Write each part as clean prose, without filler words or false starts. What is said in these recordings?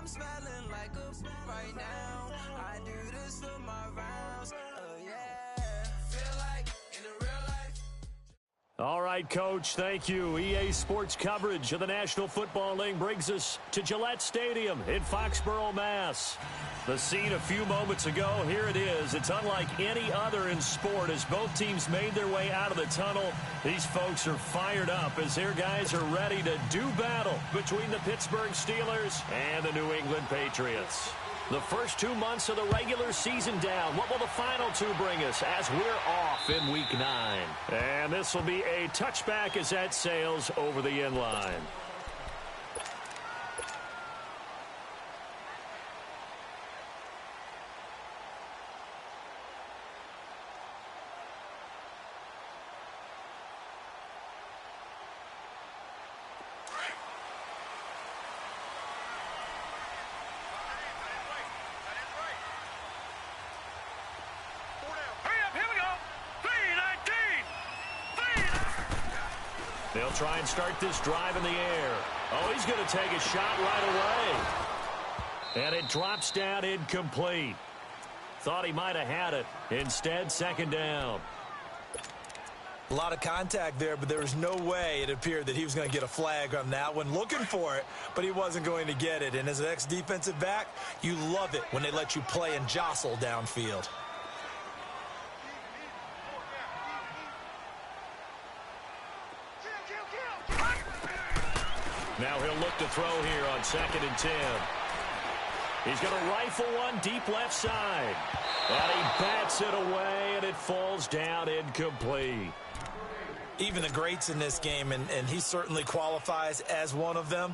I'm smelling like a right now. I do this for my rounds. Yeah. Feel like in the real life. All right, Coach, thank you. EA Sports coverage of the National Football League brings us to Gillette Stadium in Foxborough, Mass. The scene a few moments ago, here it is. It's unlike any other in sport as both teams made their way out of the tunnel. These folks are fired up as their guys are ready to do battle between the Pittsburgh Steelers and the New England Patriots. The first 2 months of the regular season down. What will the final two bring us as we're off in Week 9? And this will be a touchback as that sails over the end line. They'll try and start this drive in the air. Oh, he's going to take a shot right away. And it drops down incomplete. Thought he might have had it. Instead, second down. A lot of contact there, but there was no way it appeared that he was going to get a flag on that one. Looking for it, but he wasn't going to get it. And as an ex-defensive back, you love it when they let you play and jostle downfield. Now he'll look to throw here on 2nd and 10. He's going to rifle one deep left side. And he bats it away, and it falls down incomplete. Even the greats in this game, and he certainly qualifies as one of them,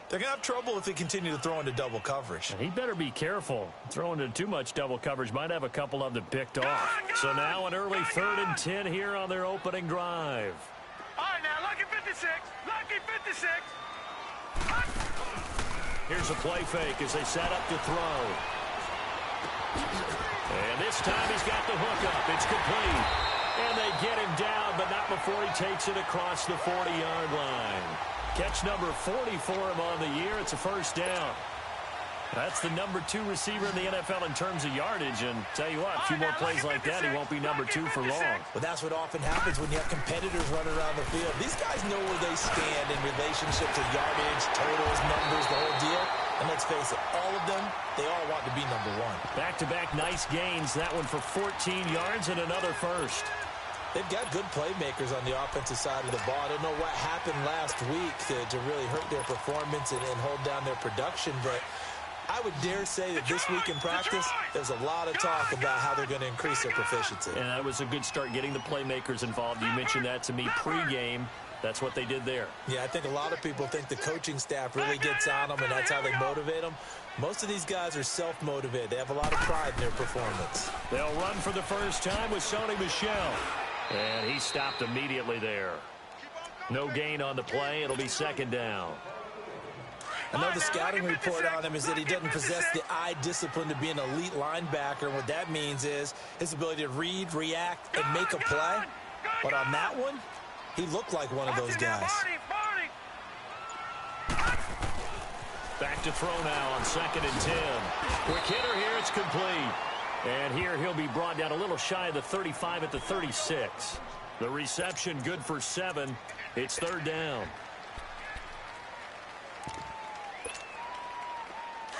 they're going to have trouble if they continue to throw into double coverage. He better be careful. Throwing into too much double coverage might have a couple of them picked off. So now an early 3rd and 10 here on their opening drive. All right, now, lucky 56. Lucky 56. Here's a play fake as they set up to throw. And this time he's got the hook up. It's complete. And they get him down, but not before he takes it across the 40-yard line. Catch number 40 for him on the year. It's a first down. That's the number 2 receiver in the NFL in terms of yardage. And tell you what, a few more plays like that, he won't be number 2 for long. Well, that's what often happens when you have competitors running around the field. These guys know where they stand in relationship to yardage, totals, numbers, the whole deal. And let's face it, all of them, they all want to be number 1. Back-to-back nice gains. That one for 14 yards and another first. They've got good playmakers on the offensive side of the ball. I don't know what happened last week to really hurt their performance and hold down their production, but I would dare say that this week in practice, there's a lot of talk about how they're going to increase their proficiency. And that was a good start getting the playmakers involved. You mentioned that to me pregame. That's what they did there. Yeah, I think a lot of people think the coaching staff really gets on them, and that's how they motivate them. Most of these guys are self-motivated. They have a lot of pride in their performance. They'll run for the first time with Sony Michel. And he stopped immediately there. No gain on the play. It'll be second down. I know the scouting report on him is that he doesn't possess the eye discipline to be an elite linebacker. And what that means is his ability to read, react, and make a play. But on that one, he looked like one of those guys. Back to throw now on 2nd and 10. Quick hitter here. It's complete. And here he'll be brought down a little shy of the 35 at the 36. The reception good for 7. It's third down.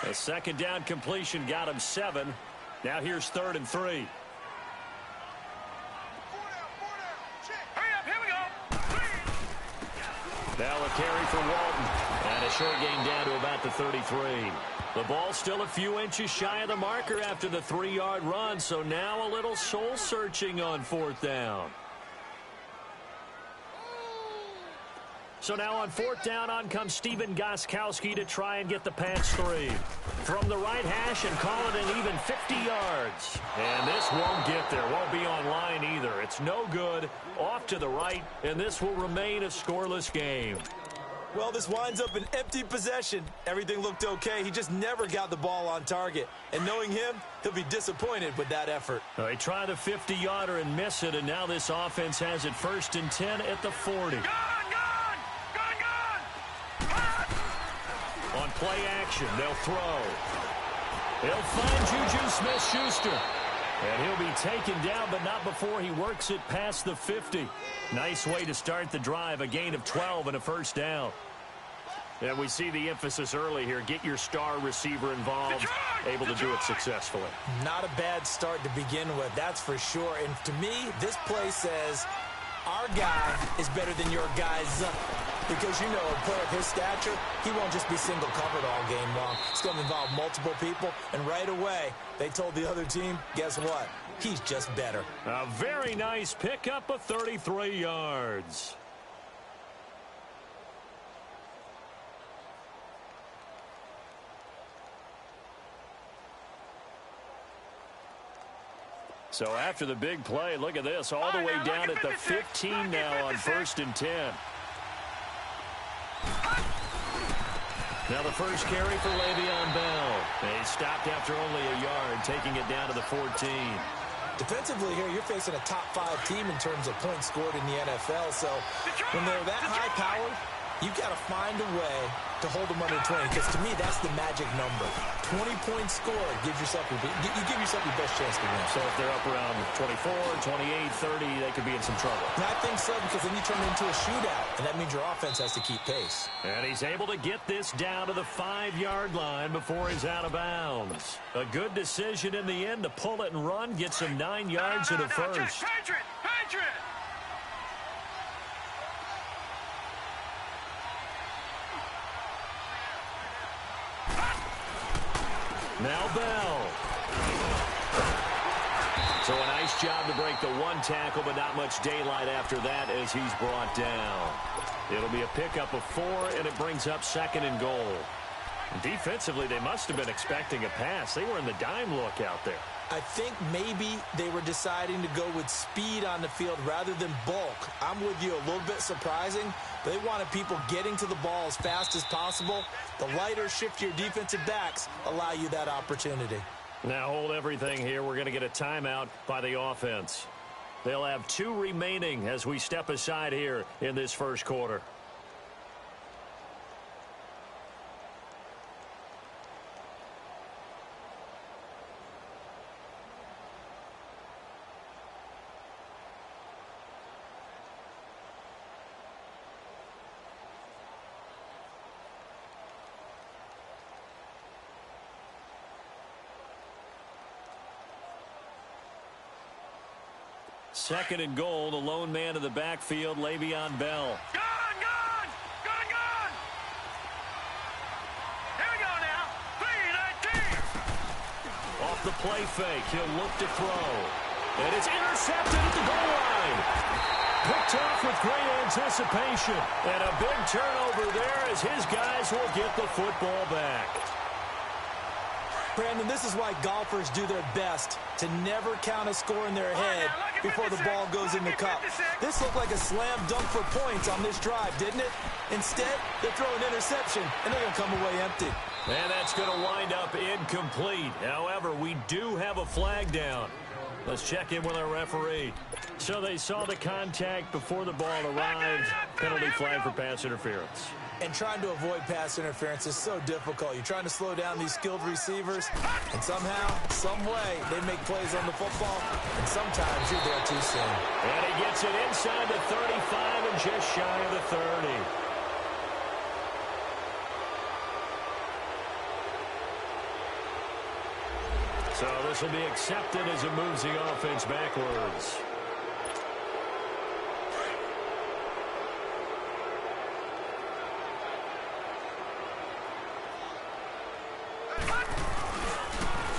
A second down completion got him 7. Now here's 3rd and 3. Hurry up, here we go. Now a carry for Walton. And a short gain down to about the 33. The ball still a few inches shy of the marker after the 3-yard run, so now a little soul-searching on 4th down. So now on 4th down, on comes Stephen Gostkowski to try and get the Pats 3. From the right hash and call it an even 50 yards. And this won't get there, won't be on line either. It's no good, off to the right, and this will remain a scoreless game. Well, this winds up an empty possession. Everything looked okay. He just never got the ball on target. And knowing him, he'll be disappointed with that effort. They try the 50-yarder and miss it, and now this offense has it 1st and 10 at the 40. Gone! On play action. They'll throw. He'll find Juju Smith-Schuster. And he'll be taken down, but not before he works it past the 50. Nice way to start the drive, a gain of 12 and a first down. And we see the emphasis early here. Get your star receiver involved, able to do it successfully. Not a bad start to begin with, that's for sure. And to me, this play says our guy is better than your guys. Because, you know, a player of his stature, he won't just be single covered all game long. It's going to involve multiple people. And right away, they told the other team, guess what? He's just better. A very nice pickup of 33 yards. So after the big play, look at this, all the way down at the 15 now on 1st and 10. Now the first carry for Le'Veon Bell. He stopped after only a yard, taking it down to the 14. Defensively here, you're facing a top 5 team in terms of points scored in the NFL. So when they're that high-powered, you've got to find a way to hold them under 20, because to me, that's the magic number. 20 points scored gives yourself you give yourself your best chance to win. So if they're up around 24, 28, 30, they could be in some trouble. And I think so, because then you turn it into a shootout, and that means your offense has to keep pace. And he's able to get this down to the 5-yard line before he's out of bounds. A good decision in the end to pull it and run, get some 9 yards and a first. Patriot! Now Bell. So a nice job to break the 1 tackle, but not much daylight after that as he's brought down. It'll be a pickup of 4, and it brings up 2nd and goal. Defensively, they must have been expecting a pass. They were in the dime look out there. I think maybe they were deciding to go with speed on the field rather than bulk. I'm with you, a little bit surprising. They wanted people getting to the ball as fast as possible. The lighter, shiftier defensive backs allow you that opportunity. Now hold everything here. We're going to get a timeout by the offense. They'll have 2 remaining as we step aside here in this first quarter. Second and goal, the lone man in the backfield, Le'Veon Bell. Gone! Here we go now. 3-19. Off the play fake, he'll look to throw. And it's intercepted at the goal line. Picked off with great anticipation. And a big turnover there as his guys will get the football back. Brandon, this is why golfers do their best to never count a score in their head before the ball goes in the cup. This looked like a slam dunk for points on this drive, didn't it? Instead, they throw an interception, and they're going to come away empty. And that's going to wind up incomplete. However, we do have a flag down. Let's check in with our referee. So they saw the contact before the ball arrived. Penalty flag for pass interference. And trying to avoid pass interference is so difficult. You're trying to slow down these skilled receivers, and somehow, some way, they make plays on the football, and sometimes you're there too soon. And he gets it inside the 35 and just shy of the 30. So this will be accepted as it moves the offense backwards.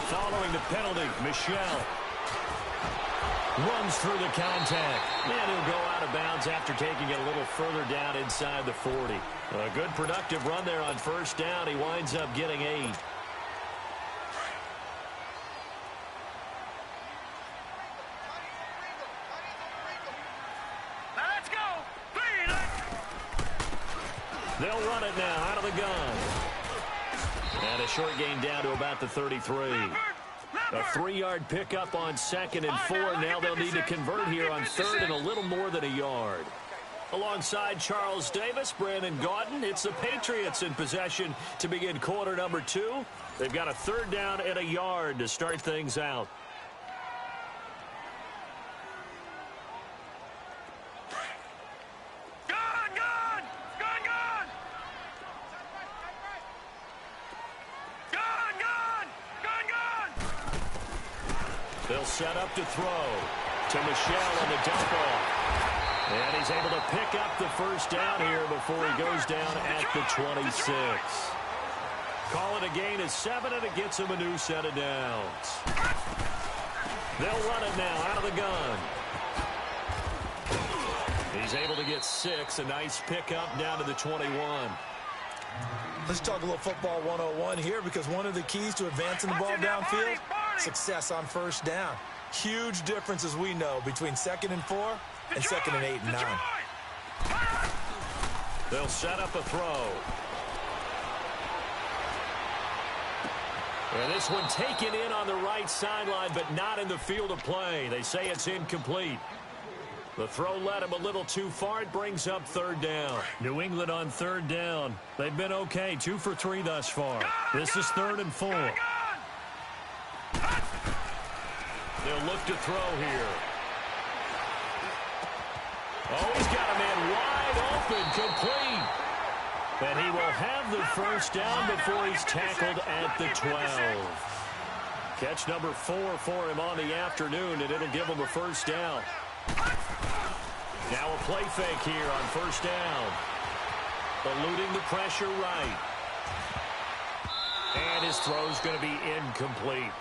Following the penalty, Michel runs through the contact. And he'll go out of bounds after taking it a little further down inside the 40. A good productive run there on first down. He winds up getting 8. Let's go. They'll run it now out of the gun. And a short gain down to about the 33. A 3-yard pickup on 2nd and 4. Now they'll need to convert here on 3rd and a little more than a yard. Alongside Charles Davis, Brandon Gaudin, it's the Patriots in possession to begin quarter number 2. They've got a 3rd down and a yard to start things out. They'll set up to throw to Michelle on the dump off. And he's able to pick up the 1st down here before he goes down at the 26. Call it a gain of 7, and it gets him a new set of downs. They'll run it now out of the gun. He's able to get 6. A nice pickup down to the 21. Let's talk a little football 101 here, because one of the keys to advancing the ball downfield, success on 1st down. Huge difference, as we know, between 2nd and 4 and 2nd and 8 and 9. They'll set up a throw. And this one taken in on the right sideline, but not in the field of play. They say it's incomplete. The throw led him a little too far. It brings up 3rd down. New England on 3rd down. They've been okay, 2 for 3 thus far. This is 3rd and 4. They'll look to throw here. Oh, he's got a man wide open, complete. And he will have the 1st down before he's tackled at the 12. Catch number 4 for him on the afternoon, and it'll give him a 1st down. Now a play fake here on 1st down. Eluding the pressure right. And his throw's going to be incomplete.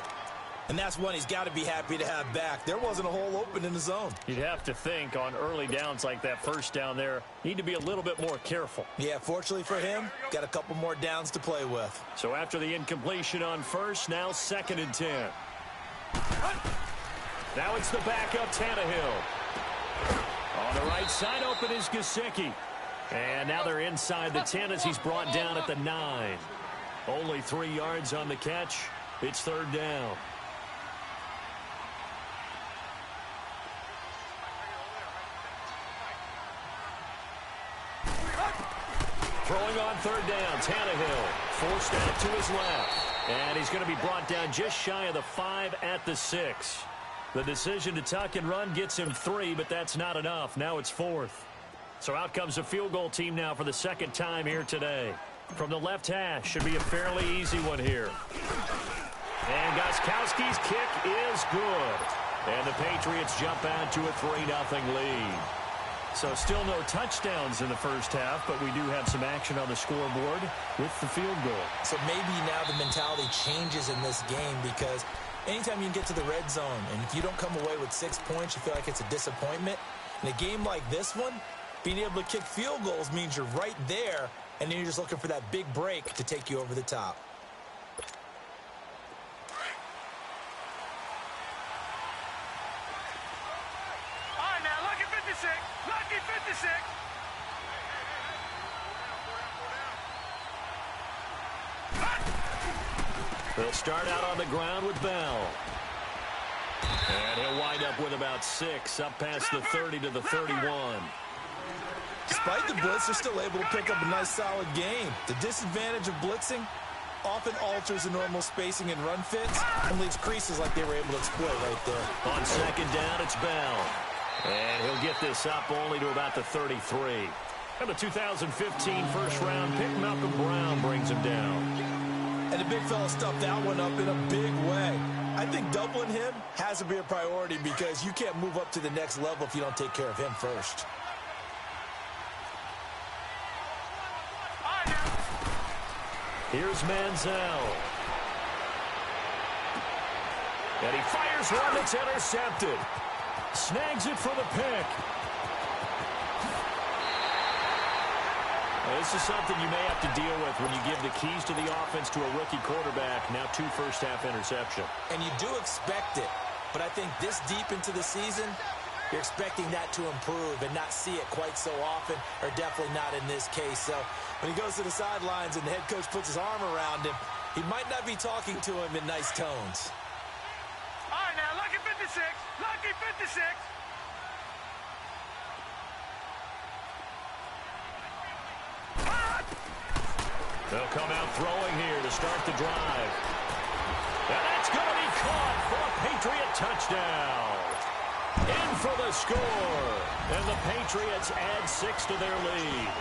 And that's one he's got to be happy to have back. There wasn't a hole open in the zone. You'd have to think on early downs like that 1st down there, need to be a little bit more careful. Yeah, fortunately for him, got a couple more downs to play with. So after the incompletion on 1st, now 2nd and 10. Now it's the backup Tannehill. On the right side, open is Gesicki. And now they're inside the 10 as he's brought down at the 9. Only 3 yards on the catch. It's 3rd down. Throwing on 3rd down, Tannehill forced out to his left. And he's going to be brought down just shy of the 5 at the 6. The decision to tuck and run gets him 3, but that's not enough. Now it's 4th. So out comes a field goal team now for the 2nd time here today. From the left hash, should be a fairly easy one here. And Gostkowski's kick is good. And the Patriots jump out to a 3-0 lead. So still no touchdowns in the 1st half, but we do have some action on the scoreboard with the field goal. So maybe now the mentality changes in this game, because anytime you can get to the red zone, and if you don't come away with 6 points, you feel like it's a disappointment. In a game like this one, being able to kick field goals means you're right there, and then you're just looking for that big break to take you over the top. All right, now, lucky 56. Lucky 56. They'll start out on the ground with Bell. And he'll wind up with about 6, up past the 30 to the 31. Despite the blitz, they're still able to pick up a nice, solid gain. The disadvantage of blitzing often alters the normal spacing and run fits and leaves creases like they were able to exploit right there. On 2nd down, it's Bell. And he'll get this up only to about the 33. And the 2015 first-round pick, Malcolm Brown, brings him down. And the big fella stuffed that one up in a big way. I think doubling him has to be a priority, because you can't move up to the next level if you don't take care of him first. Here's Manziel. And he fires one that's intercepted. Snags it for the pick. Well, this is something you may have to deal with when you give the keys to the offense to a rookie quarterback. Now 2 first-half interception. And you do expect it. But I think this deep into the season, you're expecting that to improve and not see it quite so often, or definitely not in this case. So when he goes to the sidelines and the head coach puts his arm around him, he might not be talking to him in nice tones. All right, now, lucky 56. Lucky 56. They'll come out throwing here to start the drive. And that's going to be caught for a Patriot touchdown. In for the score. And the Patriots add 6 to their lead.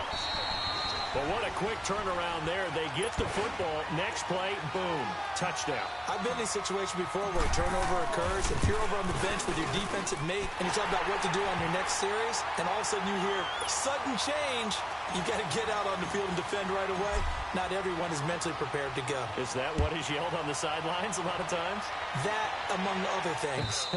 But what a quick turnaround there. They get the football. Next play, boom, touchdown. I've been in a situation before where a turnover occurs. If you're over on the bench with your defensive mate and you talk about what to do on your next series, and all of a sudden you hear sudden change, you got to get out on the field and defend right away. Not everyone is mentally prepared to go. Is that what is yelled on the sidelines a lot of times? That, among other things.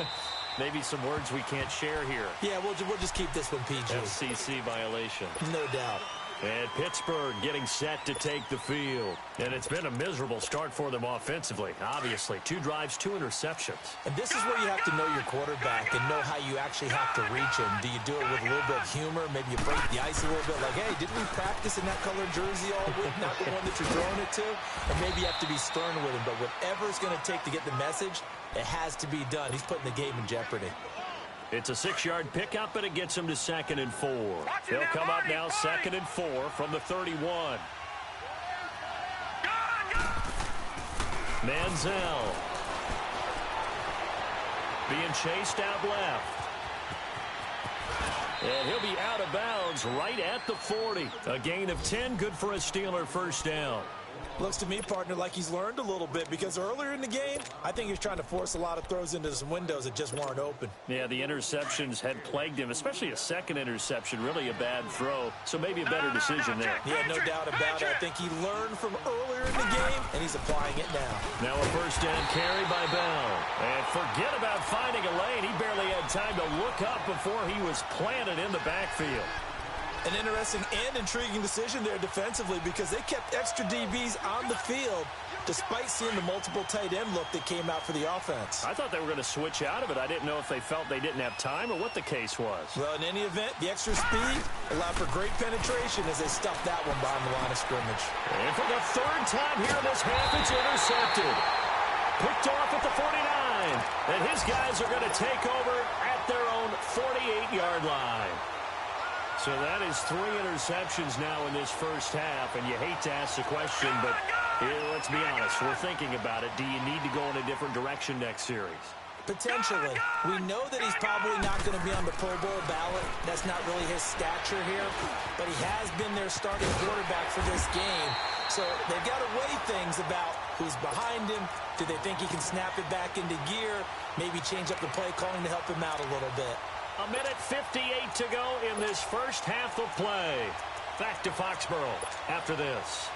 Maybe some words we can't share here. Yeah, we'll just keep this one PG. FCC violation. No doubt. And Pittsburgh getting set to take the field. And it's been a miserable start for them offensively. Obviously, 2 drives, 2 interceptions. And this is where you have to know your quarterback and know how you actually have to reach him. Do you do it with a little bit of humor? Maybe you break the ice a little bit like, hey, didn't we practice in that colored jersey all week? Not the one that you're throwing it to? Or maybe you have to be stern with him. But whatever it's going to take to get the message, it has to be done. He's putting the game in jeopardy. It's a 6-yard pickup, and it gets him to 2nd and 4. They'll come up now 2nd and 4 from the 31. Manziel being chased out left. And he'll be out of bounds right at the 40. A gain of 10, good for a Steeler first down. Looks to me, partner, like he's learned a little bit because earlier in the game, I think he was trying to force a lot of throws into some windows that just weren't open. Yeah, the interceptions had plagued him, especially a second interception, really a bad throw. So maybe a better decision there. Yeah, no doubt about it. I think he learned from earlier in the game, and he's applying it now. Now a first down carry by Bell. And forget about finding a lane. He barely had time to look up before he was planted in the backfield. An interesting and intriguing decision there defensively because they kept extra DBs on the field despite seeing the multiple tight end look that came out for the offense. I thought they were going to switch out of it. I didn't know if they felt they didn't have time or what the case was. Well, in any event, the extra speed allowed for great penetration as they stuffed that one behind the line of scrimmage. And for the 3rd time here in this half, it's intercepted. Picked off at the 49. And his guys are going to take over at their own 48-yard line. So that is 3 interceptions now in this first half, and you hate to ask the question, but let's be honest, we're thinking about it. Do you need to go in a different direction next series? Potentially. We know that he's probably not going to be on the Pro Bowl ballot. That's not really his stature here, but he has been their starting quarterback for this game. So they've got to weigh things about who's behind him. Do they think he can snap it back into gear? Maybe change up the play calling to help him out a little bit. A minute 58 to go in this first half of play. Back to Foxborough after this.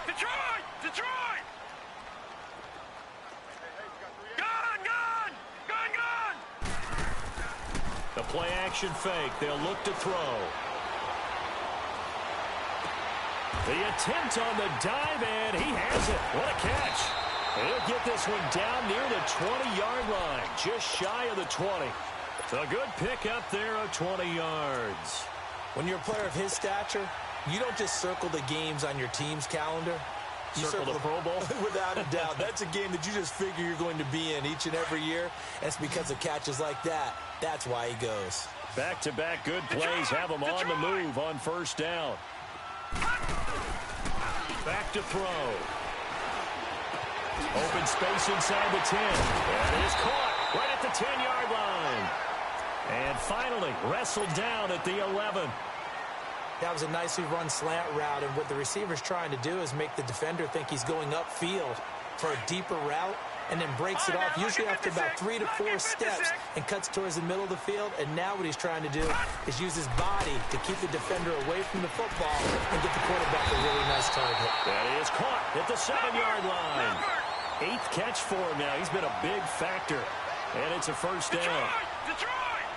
Detroit! Detroit! Gun! Gun! Gun! Gun! The play action fake. They'll look to throw. The attempt on the dive, and he has it. What a catch. He'll get this one down near the 20-yard line, just shy of the 20. So a good pickup there of 20 yards. When you're a player of his stature, you don't just circle the games on your team's calendar. You circle the Pro Bowl? Without a doubt. That's a game that you just figure you're going to be in each and every year. That's because of catches like that. That's why he goes. Back-to-back good plays have him on the move on first down. Back to throw. Open space inside the 10. And it is caught right at the 10-yard line. And finally wrestled down at the 11. That was a nicely run slant route, and what the receiver's trying to do is make the defender think he's going upfield for a deeper route, and then breaks it off, usually after about 3 to 4 steps, and cuts towards the middle of the field. And now what he's trying to do is use his body to keep the defender away from the football and get the quarterback a really nice target. That is caught at the 7-yard line. 8th catch for him now. He's been a big factor, and it's a first down.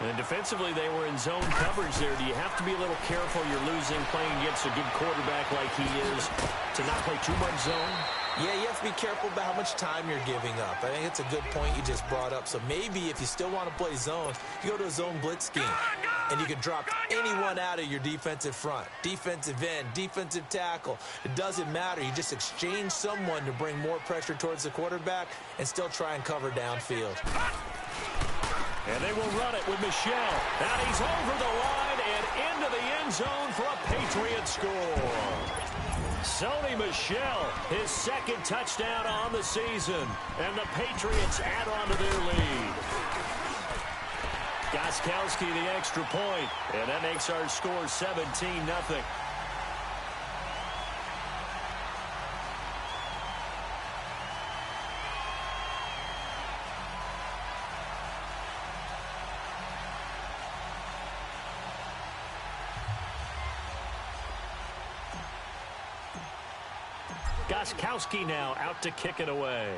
And defensively, they were in zone coverage there. Do you have to be a little careful? You're losing, playing against a good quarterback like he is, to not play too much zone? Yeah, you have to be careful about how much time you're giving up. I think it's a good point you just brought up. So maybe if you still want to play zone, you go to a zone blitz scheme, and you can drop anyone out of your defensive front, defensive end, defensive tackle. It doesn't matter. You just exchange someone to bring more pressure towards the quarterback and still try and cover downfield. And they will run it with Michel. And he's over the line and into the end zone for a Patriot score. Sony Michel, his second touchdown on the season. And the Patriots add on to their lead. Gostkowski the extra point. And that makes our score 17-0. Gostkowski now out to kick it away.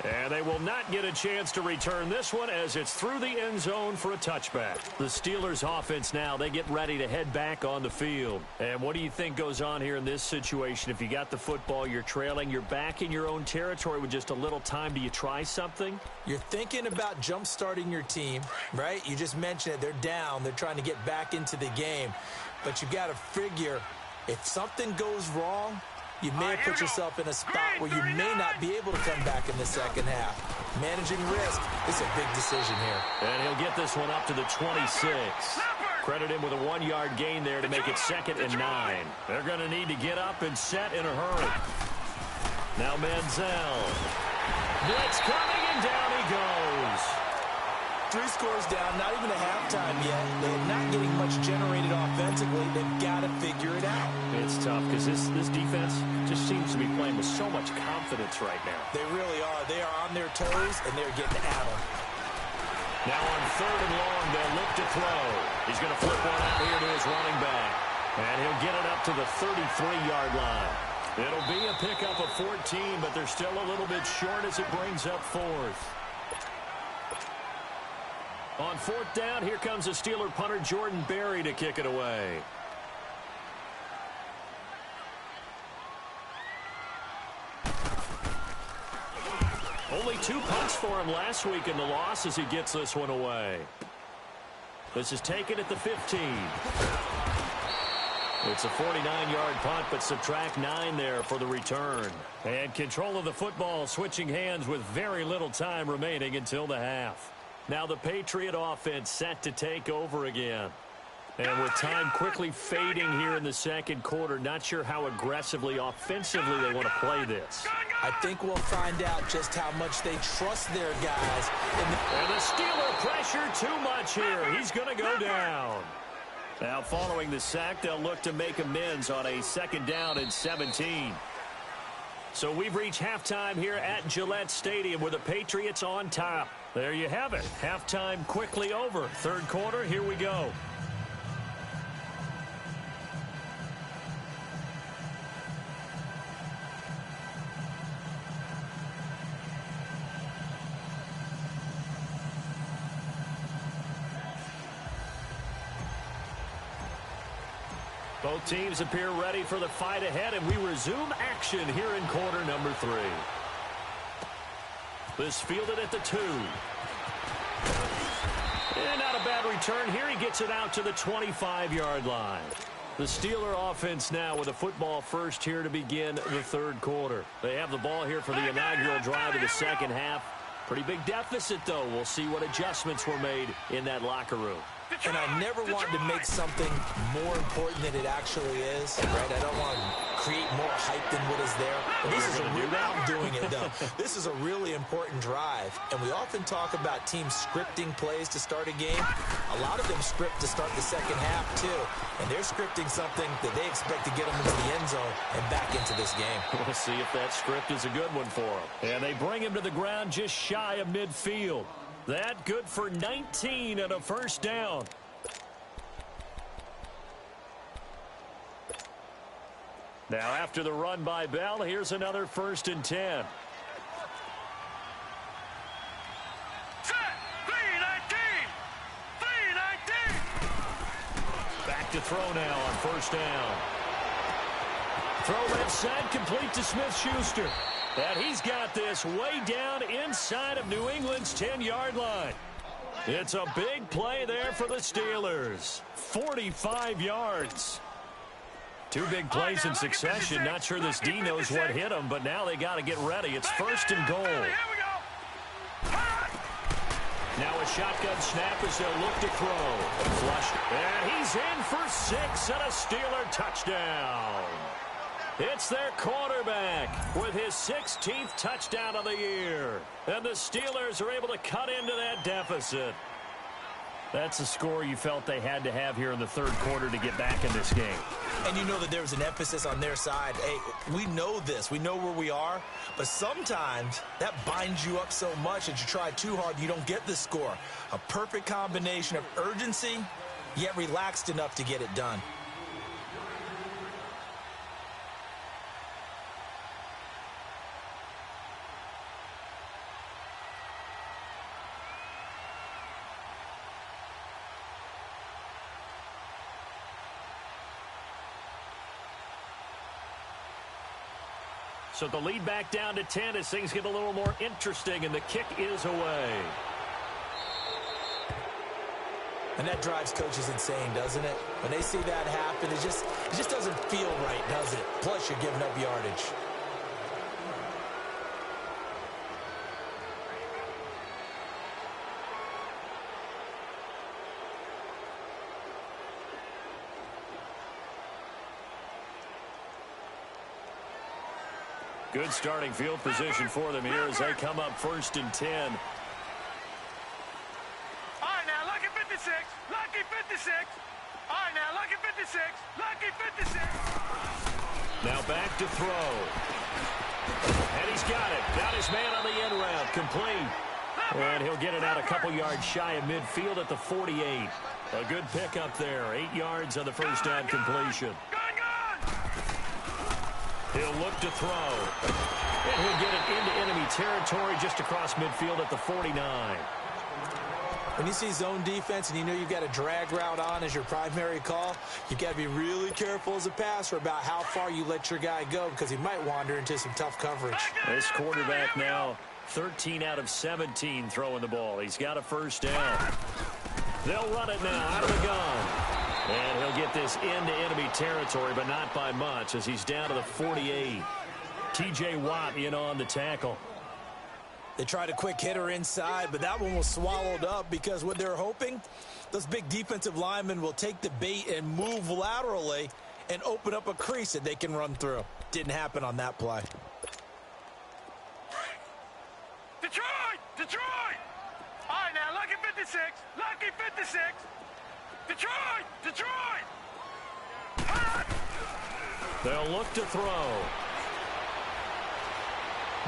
And they will not get a chance to return this one as it's through the end zone for a touchback. The Steelers offense now, they get ready to head back on the field. And what do you think goes on here in this situation? If you got the football, you're trailing, you're back in your own territory with just a little time. Do you try something? You're thinking about jump-starting your team, right? You just mentioned it. They're down. They're trying to get back into the game. But you got to figure if something goes wrong, you may have put yourself in a spot where you may not be able to come back in the second half. Managing risk is a big decision here. And he'll get this one up to the 26. Credit him with a 1-yard gain there to make it 2nd and 9. They're going to need to get up and set in a hurry. Now Manziel. Blitz coming, and down he goes. 3 scores down, not even a halftime yet. They're not getting much generated offensively. They've got to figure it out. It's tough because this defense just seems to be playing with so much confidence right now. They really are. They are on their toes, and they're getting at them. Now on 3rd and long, they'll look to throw. He's going to flip one out here to his running back. And he'll get it up to the 33-yard line. It'll be a pickup of 14, but they're still a little bit short as it brings up 4th. On 4th down, here comes a Steeler punter, Jordan Berry, to kick it away. Only 2 punts for him last week in the loss as he gets this one away. This is taken at the 15. It's a 49-yard punt, but subtract 9 there for the return. And control of the football switching hands with very little time remaining until the half. Now the Patriot offense set to take over again. And with time quickly fading here in the second quarter, not sure how aggressively, offensively they want to play this. I think we'll find out just how much they trust their guys. And the Steeler pressure too much here. He's going to go down. Now following the sack, they'll look to make amends on a 2nd down and 17. So we've reached halftime here at Gillette Stadium with the Patriots on top. There you have it. Halftime quickly over. 3rd quarter, here we go. Both teams appear ready for the fight ahead, and we resume action here in quarter number 3. This fielded at the 2. And not a bad return here. He gets it out to the 25-yard line. The Steeler offense now with a football first here to begin the 3rd quarter. They have the ball here for the inaugural drive of the second half. Pretty big deficit, though. We'll see what adjustments were made in that locker room. And I never wanted to make something more important than it actually is, right? I don't want to create more hype than what is there. And this is I'm doing it, though. This is a really important drive. And we often talk about teams scripting plays to start a game. A lot of them script to start the second half, too. And they're scripting something that they expect to get them into the end zone and back into this game. We'll see if that script is a good one for them. And they bring him to the ground just shy of midfield. That good for 19 and a 1st down. Now after the run by Bell, here's another 1st and 10. Back to throw now on 1st down. Throw left side, complete to Smith-Schuster. And he's got this way down inside of New England's 10-yard line. It's a big play there for the Steelers. 45 yards. Two big plays in succession. Not sure this D knows what hit him, but now they got to get ready. It's first and goal. Now a shotgun snap as they'll look to throw. Flushed. And he's in for 6 and a Steeler touchdown. It's their quarterback with his 16th touchdown of the year. And the Steelers are able to cut into that deficit. That's a score you felt they had to have here in the third quarter to get back in this game. And you know that there was an emphasis on their side. Hey, we know this. We know where we are. But sometimes that binds you up so much that you try too hard, you don't get the score. A perfect combination of urgency, yet relaxed enough to get it done. So the lead back down to 10 as things get a little more interesting, and the kick is away. And that drives coaches insane, doesn't it? When they see that happen, it just doesn't feel right, does it? Plus, you're giving up yardage. Good starting field position for them here as they come up first and 10. All right, now, lucky 56. Lucky 56. All right, now, lucky 56. Lucky 56. Now back to throw. And he's got it. Got his man on the end route. Complete. And he'll get it out a couple yards shy of midfield at the 48. A good pickup there. 8 yards on the first down completion. He'll look to throw. And he'll get it into enemy territory just across midfield at the 49. When you see zone defense and you know you've got a drag route on as your primary call, you've got to be really careful as a passer about how far you let your guy go because he might wander into some tough coverage. This quarterback now 13 out of 17 throwing the ball. He's got a first down. They'll run it now out of the gun. And he'll get this into enemy territory, but not by much as he's down to the 48. T.J. Watt in on the tackle. They tried a quick hitter inside, but that one was swallowed up because what they're hoping, those big defensive linemen will take the bait and move laterally and open up a crease that they can run through. Didn't happen on that play. Detroit! Detroit! All right, now, lucky 56. Lucky 56. Detroit! Detroit! They'll look to throw.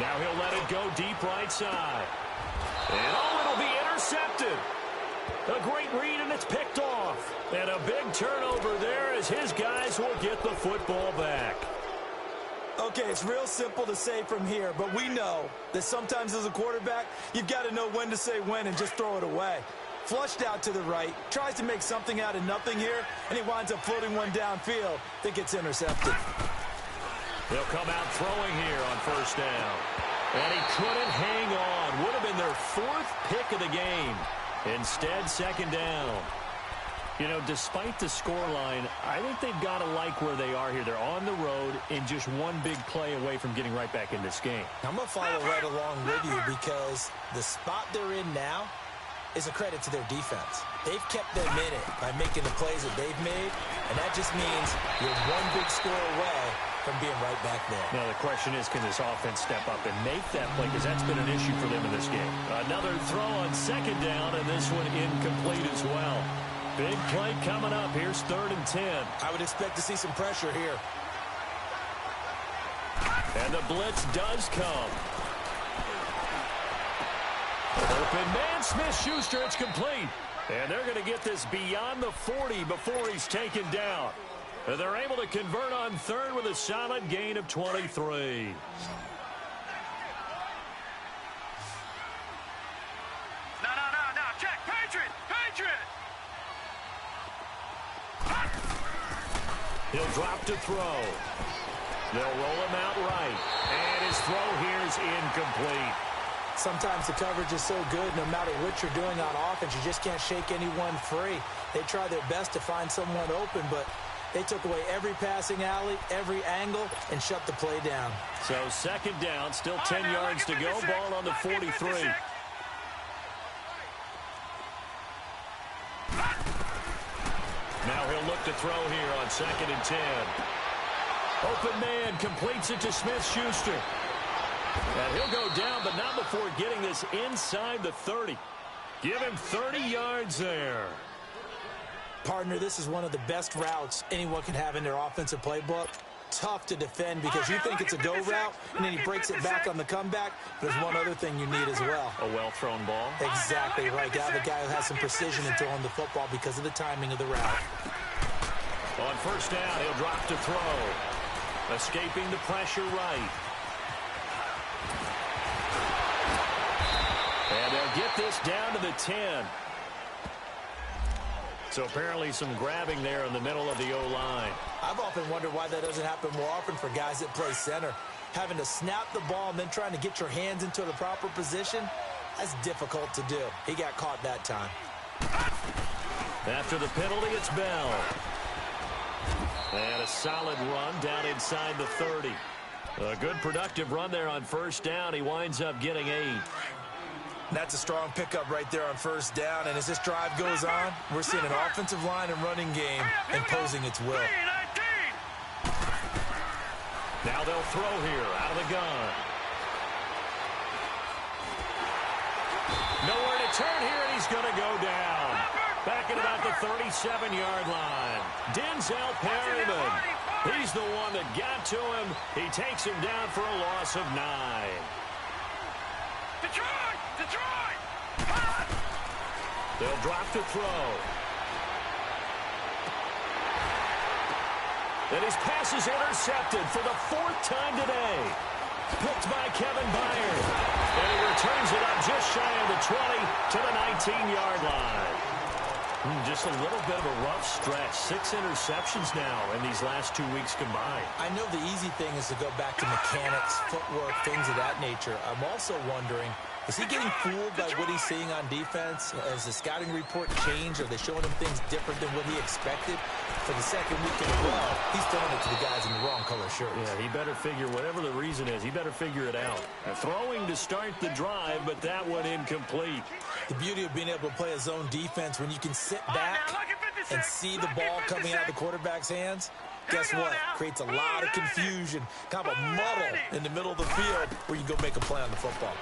Now he'll let it go deep right side. And it'll be intercepted. A great read, and it's picked off. And a big turnover there as his guys will get the football back. Okay, it's real simple to say from here, but we know that sometimes as a quarterback, you've got to know when to say when and just throw it away. Flushed out to the right, tries to make something out of nothing here, and he winds up floating one downfield that gets intercepted. They'll come out throwing here on first down. And he couldn't hang on. Would have been their 4th pick of the game. Instead, second down. You know, despite the scoreline, I think they've got to like where they are here. They're on the road and just one big play away from getting right back in this game. I'm going to follow right along with you because the spot they're in now is a credit to their defense. They've kept them in it by making the plays that they've made, and that just means you're one big score away from being right back there. Now, the question is, can this offense step up and make that play? Because that's been an issue for them in this game. Another throw on second down, and this one incomplete as well. Big play coming up. Here's 3rd and 10. I would expect to see some pressure here. And the blitz does come. Open man, Smith-Schuster, it's complete. And they're going to get this beyond the 40 before he's taken down. And they're able to convert on 3rd with a solid gain of 23. No, check, Patriot! He'll drop to throw. They'll roll him out right. And his throw here is incomplete. Sometimes the coverage is so good, no matter what you're doing on offense, you just can't shake anyone free. They try their best to find someone open, but They took away every passing alley, every angle, and shut the play down. So second down, still 10 yards to go. Ball on the 43. Now he'll look to throw here on 2nd and 10. Open man completes it to Smith-Schuster. And he'll go down, but not before getting this inside the 30. Give him 30 yards there. Partner, this is one of the best routes anyone can have in their offensive playbook. Tough to defend because you think it's a go route, and then he breaks it back on the comeback. There's one other thing you need as well. A well-thrown ball. Exactly right. Got the guy who has some precision in throwing the football because of the timing of the route. On first down, he'll drop to throw. Escaping the pressure right. And they'll get this down to the 10. So apparently some grabbing there in the middle of the O-line. I've often wondered why that doesn't happen more often for guys that play center. Having to snap the ball and then trying to get your hands into the proper position, that's difficult to do. He got caught that time. After the penalty, it's Bell. And a solid run down inside the 30. A good productive run there on first down. He winds up getting 8. That's a strong pickup right there on first down. And as this drive goes on, we're seeing an offensive line and running game imposing its will. Now they'll throw here out of the gun. Nowhere to turn here, and he's going to go down. Back at about the 37-yard line. Denzel Perryman. He's the one that got to him. He takes him down for a loss of 9. Detroit! They'll drop to throw. And his pass is intercepted for the 4th time today. Picked by Kevin Byard. And he returns it up just shy of the 20 to the 19-yard line. Just a little bit of a rough stretch. 6 interceptions now in these last 2 weeks combined. I know the easy thing is to go back to mechanics, footwork, things of that nature. I'm also wondering, is he getting fooled by what he's seeing on defense? Has the scouting report changed? Are they showing him things different than what he expected? For the second week in a row, he's throwing it to the guys in the wrong color shirts. Yeah, he better figure, whatever the reason is, he better figure it out. Throwing to start the drive, but that one incomplete. The beauty of being able to play a zone defense when you can sit back and see the ball coming out of the quarterback's hands, guess what? Creates a lot of confusion, kind of a muddle in the middle of the field where you go make a play on the football.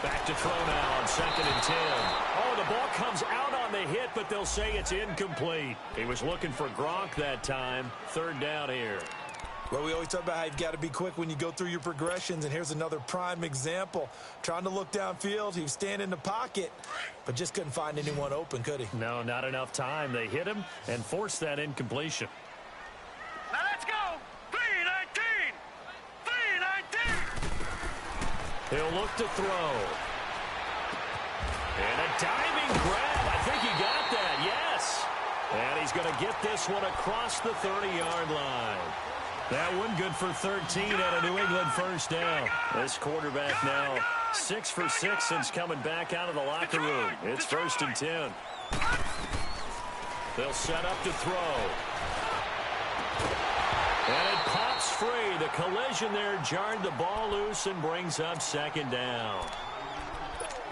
Back to throw now on 2nd and 10. Oh, the ball comes out on the hit, but they'll say it's incomplete. He was looking for Gronk that time. 3rd down here. Well, we always talk about how you've got to be quick when you go through your progressions, and here's another prime example. Trying to look downfield, he was standing in the pocket, but just couldn't find anyone open, could he? No, not enough time. They hit him and forced that incompletion. Now let's go! 3-19! 3-19! He'll look to throw. And a diving grab. I think he got that, yes. And he's going to get this one across the 30-yard line. That one good for 13 at a New England first down. This quarterback now 6 for 6 since coming back out of the locker room. It's 1st and 10. They'll set up to throw. And it pops free. The collision there jarred the ball loose and brings up 2nd down.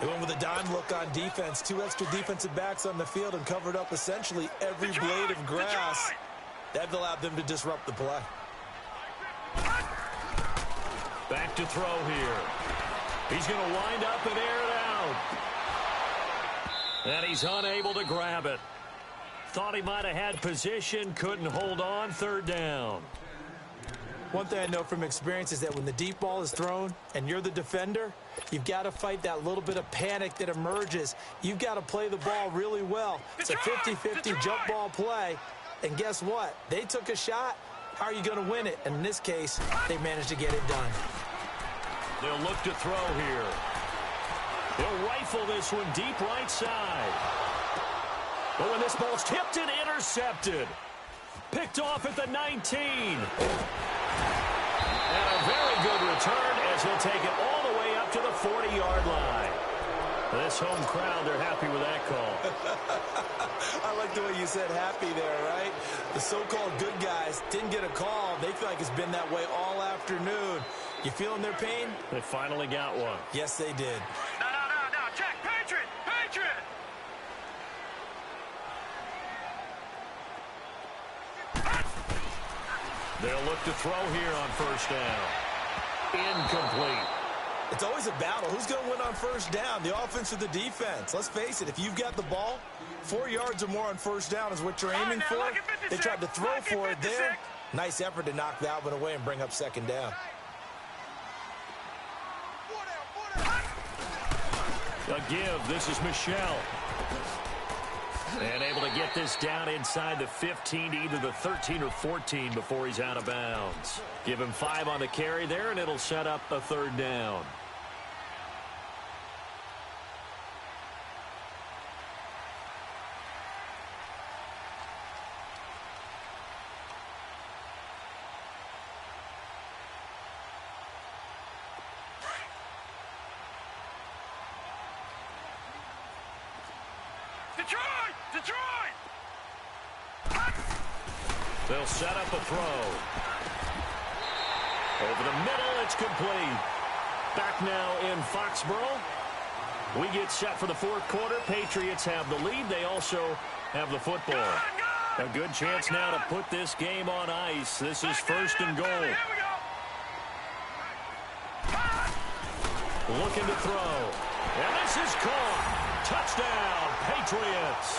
They went with a dime look on defense. 2 extra defensive backs on the field and covered up essentially every blade of grass. That allowed them to disrupt the play. Back to throw here. He's going to wind up and air it out. And he's unable to grab it. Thought he might have had position, couldn't hold on. 3rd down. One thing I know from experience is that when the deep ball is thrown and you're the defender, you've got to fight that little bit of panic that emerges. You've got to play the ball really well. It's a 50-50 jump ball play. And guess what? They took a shot. How are you going to win it? And in this case, they managed to get it done. They'll look to throw here. They'll rifle this one deep right side. But when this ball's tipped and intercepted. Picked off at the 19. And a very good return as he'll take it all the way up to the 40-yard line. This home crowd, they're happy with that call. I like the way you said happy there, right? The so-called good guys didn't get a call. They feel like it's been that way all afternoon. You feeling their pain? They finally got one. Yes, they did. No. Check. Patriot. They'll look to throw here on first down. Incomplete. It's always a battle. Who's going to win on first down, the offense or the defense? Let's face it, if you've got the ball, 4 yards or more on first down is what you're aiming for. They tried to throw for it there. Nice effort to knock that one away and bring up second down. A give. This is Michelle. And able to get this down inside the 15 to either the 13 or 14 before he's out of bounds. Give him 5 on the carry there, and it'll set up a third down. Detroit! They'll set up a throw. Over the middle, it's complete. Back now in Foxborough. We get set for the fourth quarter. Patriots have the lead. They also have the football. A good chance now to put this game on ice. This is first and goal. Looking to throw. And this is caught. Touchdown, Patriots.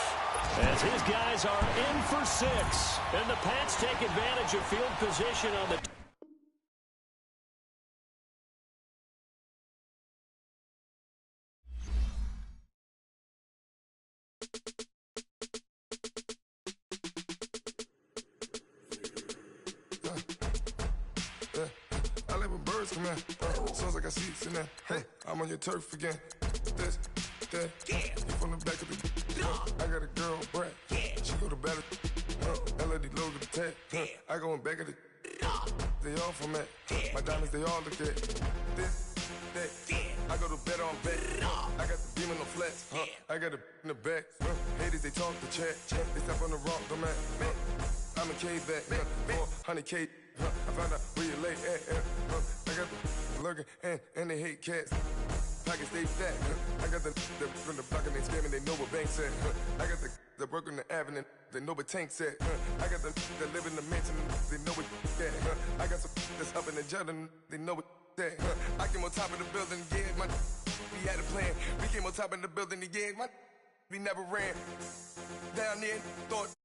As his guys are in for 6. And the Pats take advantage of field position on the... I like when birds come in. Sounds like I see seats in there. Hey, I'm on your turf again. This, that, you from the back of the... I got a girl, Brad. She go to battle. LED logo the tag. I go in back of the... They all from that. My diamonds, they all look at. This, that. I go to bed on bed. I got the beam in the flats. I got it in the back. Haters, they talk the chat. They step on the rock, the man. I'm a K-back. 400K. I found out where you lay at. I got the lurking and they hate cats. Pockets stay fat. I got the from the block and they scamming. They know what banks at. I got the work on the avenue. They know what tanks at. I got the that live in the mansion. They know what that. I got some that's up in the jungle. They know what that. I came on top of the building. Yeah, my we had a plan. We came on top of the building. Yeah, my we never ran down there. Thought.